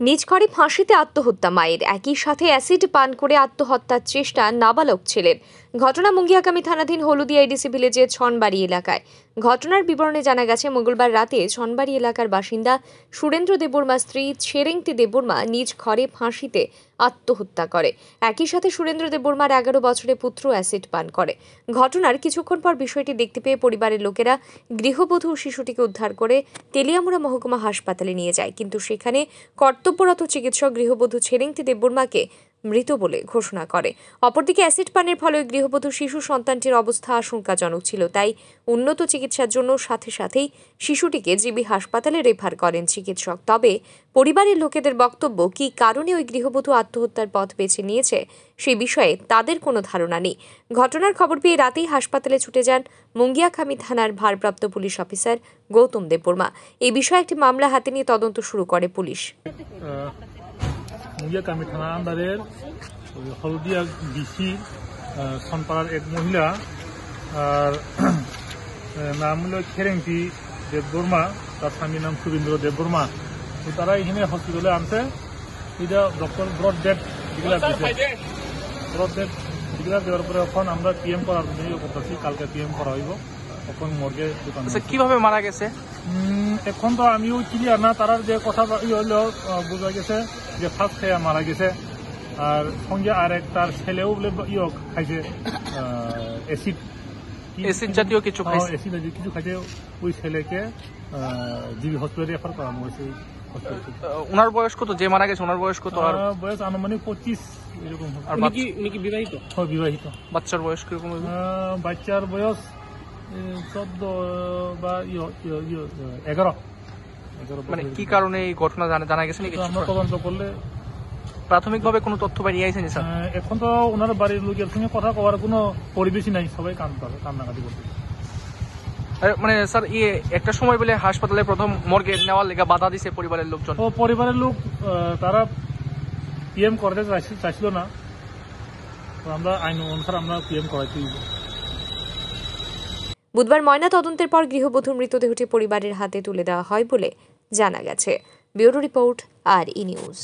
নিজ ঘরে ফাঁসিতে আত্মহত্যা মায়ের, একই সাথে অ্যাসিড পান করে আত্মহত্যার চেষ্টা নাবালক ছেলের। ঘটনা মুঙ্গিয়াকামী থানাধীন হলদিয়া এডিসি ভিলেজের ছনবাড়ি এলাকায়। ঘটনার বিবরণে জানা গেছে, মঙ্গলবার রাতে ছনবাড়ি এলাকার বাসিন্দা সুরেন্দ্র দেববর্মার স্ত্রী ছেরেংটি দেববর্মা নিজ ঘরে ফাঁসিতে আত্মহত্যা করে। একই সাথে সুরেন্দ্র দেববর্মার 11 বছরের পুত্র অ্যাসিড পান করে। ঘটনার কিছুক্ষণ পর বিষয়টি দেখতে পেয়ে পরিবারের লোকেরা গৃহবধূ শিশুটিকে উদ্ধার করে তেলিয়ামুড়া মহকুমা হাসপাতালে নিয়ে যায়, কিন্তু সেখানে কর্তব্যরত চিকিৎসক গৃহবধূ ছেরেংটি দেববর্মাকে মৃত বলে ঘোষণা করে। অপরদিকে অ্যাসিড পানের ফলে গৃহবধূ শিশু সন্তানটির অবস্থা আশঙ্কাজনক ছিল, তাই উন্নত চিকিৎসার জন্য সাথেই শিশুটিকে জিবি হাসপাতালে রেফার করেন চিকিৎসক। তবে পরিবারের লোকেদের বক্তব্য, কী কারণে ওই গৃহবধূ আত্মহত্যার পথ বেছে নিয়েছে সেই বিষয়ে তাদের কোনো ধারণা নেই। ঘটনার খবর পেয়ে রাতেই হাসপাতালে ছুটে যান মুঙ্গিয়াকামী থানার ভারপ্রাপ্ত পুলিশ অফিসার গৌতম দেববর্মা। এই বিষয়ে একটি মামলা হাতে নিয়ে তদন্ত শুরু করে পুলিশ। মুঙ্গিয়াকামী থানা আন্ডারের হলদিয়া ডিসি সনপাড়ার এক মহিলা, আর নাম হল ছেরেংটি দেববর্মা, তার স্বামীর নাম সুরেন্দ্র দেববর্মা। তারা এখানে হসপিটালে আনছে। এটা ডক্টর ব্রড ডেড ডিক্লার দিচ্ছে। ব্রড ডেড ডিক্লার দেওয়ার পরে এখন আমরা পিএম করার করতেছি। কালকে পিএম করা হইব। এখন মর্গে কিভাবে মারা গেছে এখন তো আমিও ক্লিয়ার না। তারার যে কথা হইলো বোঝা গেছে যে ফার্স্ট খেয়ে মারা গেছে, আর সঙ্গে আর এক তার ছেলেও বলে খাইছে অ্যাসিড জাতীয় কিছু খাইছে। ওই ছেলেকে জিবি হসপিটালে রেফার করানো হয়েছে। ওনার বয়স কত? যে মারা গেছে ওনার বয়স কত? বয়স আনুমানিক 25 এরকম। বিবাহিত? হ্যাঁ, বিবাহিত। বাচ্চার বয়স কিরকম? বাচ্চার বয়স 14 বা 11। মানে কি কারণে এই ঘটনা জানা গেছে নাকি? আমরা তদন্ত করলে প্রাথমিকভাবে কোনো তথ্য বেরিয়ে আসেনি স্যার? এখন তো ওনার বাড়ির লোকের সঙ্গে কথা কওয়ার কোনো পরিবেশই নাই, সবাই কান্নাকাটি করছে। মানে স্যার একটা সময় বলে হাসপাতালে প্রথম মর্গে নেওয়ার লেগে বাধা দিছে পরিবারের লোকজন। পরিবারের লোক তারা পিএম করতে চাইছিল না। আমরা আইন অনুসারে আমরা পিএম করাইছি। বুধবার ময়না তদন্তের পর গৃহবধূর মৃতদেহটি পরিবারের হাতে তুলে দেওয়া হয় বলে জানা গেছে। ব্যুরো রিপোর্ট, আর ই নিউজ।